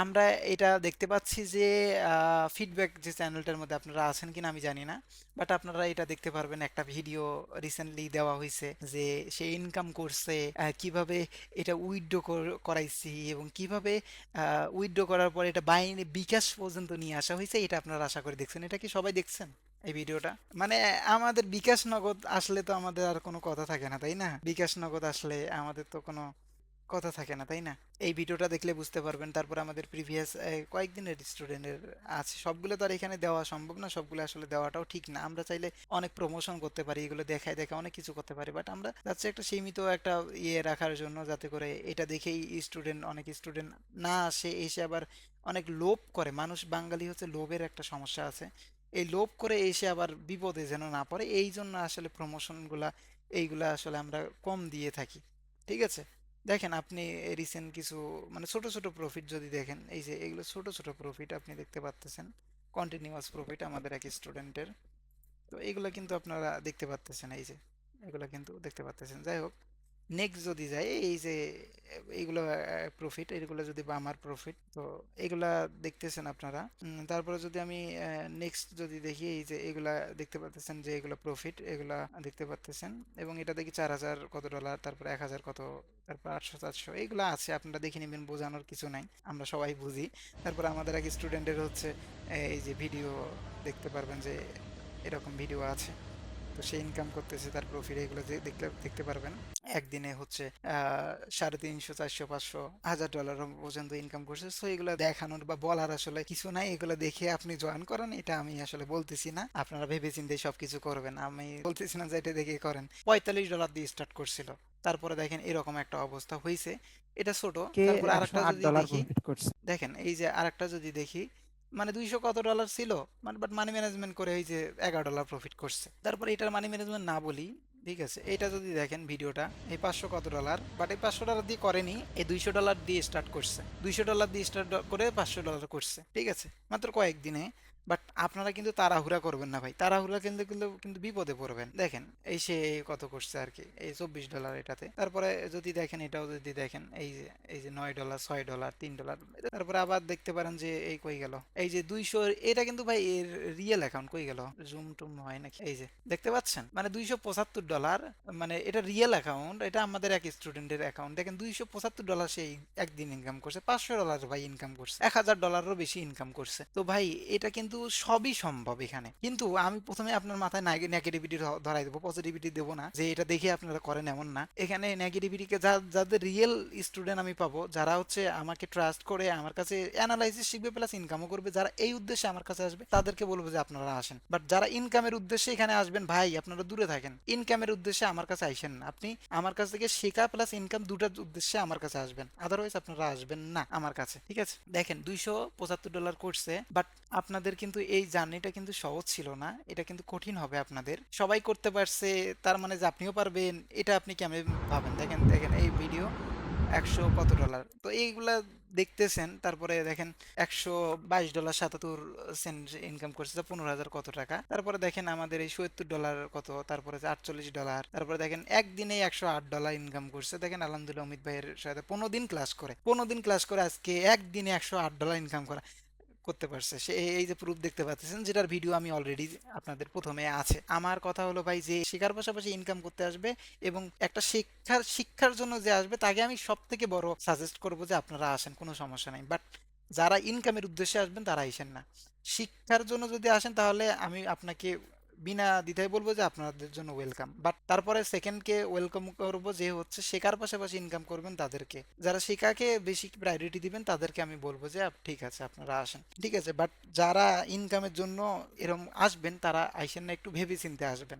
আমরা এটা দেখতে পাচ্ছি যে ফিডব্যাক যে চ্যানেলটার মধ্যে আপনারা আছেন কিনা আমি জানি না, বাট আপনারা এটা দেখতে পারবেন একটা ভিডিও রিসেন্টলি দেওয়া হয়েছে যে সে ইনকাম করছে, কিভাবে এটা উইথড্র করাইছি এবং কিভাবে উইথড্র করার পর এটা বাইরে বিকাশ পর্যন্ত নিয়ে আসা হয়েছে। এটা আপনারা আশা করে দেখছেন, এটা কি সবাই দেখছেন এই ভিডিওটা? মানে আমাদের বিকাশ নগদ আসলে তো আমাদের আর কোনো কথা থাকে না, তাই না? বিকাশ নগদ আসলে আমাদের তো কোনো কথা থাকে না, তাই না? এই ভিডিওটা দেখলে বুঝতে পারবেন। তারপর আমাদের প্রিভিয়াস কয়েকদিনের স্টুডেন্টের আছে, সবগুলো তো আর এখানে দেওয়া সম্ভব না, সবগুলো আসলে দেওয়াটাও ঠিক না। আমরা চাইলে অনেক প্রমোশন করতে পারি, এগুলো দেখায় দেখায় অনেক কিছু করতে পারি, বাট আমরা যাচ্ছে একটা সীমিত একটা ইয়ে রাখার জন্য, যাতে করে এটা দেখেই স্টুডেন্ট, অনেক স্টুডেন্ট না আসে, এসে আবার অনেক লোভ করে। মানুষ বাঙালি হচ্ছে লোভের একটা সমস্যা আছে, এই লোভ করে এসে আবার বিপদে যেন না পড়ে, এই জন্য আসলে প্রমোশনগুলা এইগুলা আসলে আমরা কম দিয়ে থাকি। ঠিক আছে, দেখেন আপনি রিসেন্ট কিছু মানে ছোট ছোট প্রফিট যদি দেখেন, এই যে এগুলো ছোট ছোট প্রফিট আপনি দেখতে পাচ্তেছেন, কন্টিনিউয়াস প্রফিট আমাদের এক স্টুডেন্টের। তো এগুলো কিন্তু আপনারা দেখতে পাচ্তেছেন, এই যে এগুলো কিন্তু দেখতে পাচ্তেছেন। যাই হোক, নেক্সট যদি যাই, এই যে এইগুলো প্রফিট, এগুলো যদি বা আমার প্রফিট, তো এগুলা দেখতেছেন আপনারা। তারপরে যদি আমি নেক্সট যদি দেখি, এই যে এগুলা দেখতে পাচ্তেছেন যে এগুলো প্রফিট, এগুলা দেখতে পাচ্তেছেন। এবং এটা দেখি 4,000 কত ডলার, তারপর 1,000 কত, তারপর 800 400 এইগুলা আছে, আপনারা দেখে নেবেন, বোঝানোর কিছু নাই, আমরা সবাই বুঝি। তারপর আমাদের এক স্টুডেন্টের হচ্ছে এই যে ভিডিও দেখতে পারবেন যে এরকম ভিডিও আছে, তো সে ইনকাম করতেছে, তার প্রফিট এগুলো যে দেখলে দেখতে পারবেন। একদিনে হচ্ছে 350 400 500 $1,000 পর্যন্ত ইনকাম করছে। সো এগুলো দেখানোর বা বলার আসলে কিছু নাই, এগুলো দেখে আপনি জয়েন করেন, এটা আমি আসলে বলতেছি না, আপনারা ভেবে চিন্তে সবকিছু করবেন, আমি বলতেছি না যে এটা দেখে করেন। $45 দিয়ে স্টার্ট করছিল, তারপরে দেখেন এরকম একটা অবস্থা হয়েছে। এটা ছোট। কে তারপর একশো আরেকটা আট যদি ডলার দেখি, প্রফিট করছে। দেখেন এই যে আরেকটা যদি দেখি, মানে 200 কত ডলার ছিল, মানে বাট মানি ম্যানেজমেন্ট করে এই যে $11 প্রফিট করছে। তারপর এটার মানি ম্যানেজমেন্ট না বলি, ঠিক আছে, এটা যদি দেখেন ভিডিওটা, এই 500 কত ডলার, বাট এই $500 দিয়ে করেনি, এই $200 দিয়ে স্টার্ট করছে, $200 দিয়ে স্টার্ট করে $500 করছে, ঠিক আছে, মাত্র কয়েকদিনে। বাট আপনারা কিন্তু তাড়াহুড়া করবেন না ভাই, তাড়াহুড়া কিন্তু কিন্তু কিন্তু বিপদে পড়বেন। দেখেন এই সে কত করছে আর কি, এই $24 এটাতে। তারপরে যদি দেখেন, এটাও যদি দেখেন, এই যে $9 $6 $3, তারপরে আবার দেখতে পারেন যে এই কই গেল, এই যে 200, এটা কিন্তু ভাই এর রিয়েল অ্যাকাউন্ট কই গেল, জুম টুম হয় নাকি, এই যে দেখতে পাচ্ছেন, মানে $275, মানে এটা রিয়েল অ্যাকাউন্ট, এটা আমাদের এক স্টুডেন্টের অ্যাকাউন্ট। দেখেন $275 সেই একদিন ইনকাম করছে, $500 ভাই ইনকাম করছে, $1,000-এরও বেশি ইনকাম করছে। তো ভাই এটা কিন্তু সবই সম্ভব এখানে, কিন্তু আমি প্রথমে আপনার মাথায় নেগেটিভিটি ধরাই দেবো, পজিটিভিটি দেবো না যে এটা দেখে আপনারা করেন, এমন না। এখানে নেগেটিভিটিকে যাদের রিয়েল স্টুডেন্ট আমি পাবো, যারা হচ্ছে আমাকে ট্রাস্ট করে আমার কাছে অ্যানালাইসিস শিখবে প্লাস ইনকামও করবে, যারা এই উদ্দেশ্যে আমার কাছে আসবে তাদেরকে বলবো যে আপনারা আসেন। বাট যারা ইনকামের উদ্দেশ্যে এখানে আসবেন, ভাই আপনারা দূরে থাকেন, ইনকামের উদ্দেশ্যে আমার কাছে আইসেন না। আপনি আমার কাছ থেকে শেখা প্লাস ইনকাম দুটার উদ্দেশ্যে আমার কাছে আসবেন, আদারওয়াইজ আপনারা আসবেন না আমার কাছে, ঠিক আছে? দেখেন $275 করছে, বাট আপনাদের কিন্তু এই জার্নিটা কিন্তু সহজ ছিল না, এটা কিন্তু কঠিন হবে আপনাদের। সবাই করতে পারছে, তার মানে যে আপনিও পারবেন, এটা আপনি কেমন ভাবেন? দেখেন দেখেন এই ভিডিও, 100 কত ডলার, তো এইগুলা দেখতেছেন। তারপরে দেখেন $122 77 সেন্ট ইনকাম করছে, 15,000 কত টাকা। তারপরে দেখেন আমাদের এই $70 কত, তারপরে যে $48, তারপরে দেখেন একদিনে $108 ইনকাম করছে। দেখেন আলহামদুলিল্লাহ, অমিত ভাইয়ের সাথে 15 দিন ক্লাস করে, 15 দিন ক্লাস করে আজকে একদিনে $108 ইনকাম করা করতে পারছে সে। এই যে প্রুফ দেখতে পাচ্ছেন, যেটার ভিডিও আমি অলরেডি আপনাদের প্রথমে আছে। আমার কথা হলো ভাই, যে শেখার পাশাপাশি ইনকাম করতে আসবে এবং একটা শিক্ষার জন্য যে আসবে, তাকে আমি সব থেকে বড় সাজেস্ট করবো যে আপনারা আসেন, কোনো সমস্যা নাই। বাট যারা ইনকামের উদ্দেশ্যে আসবেন তারা আইসেন না। শিক্ষার জন্য যদি আসেন, তাহলে আমি আপনাকে বিনা দ্বিধায় বলবো যে আপনাদের জন্য ওয়েলকাম। বাট তারপরে সেকেন্ডকে ওয়েলকাম করবো যে হচ্ছে শেখার পাশাপাশি ইনকাম করবেন তাদেরকে। যারা শেখাকে বেশি প্রায়োরিটি দিবেন তাদেরকে আমি বলবো যে ঠিক আছে আপনারা আসেন, ঠিক আছে? বাট যারা ইনকামের জন্য এরকম আসবেন, তারা আইসেন না, একটু ভেবে চিন্তে আসবেন।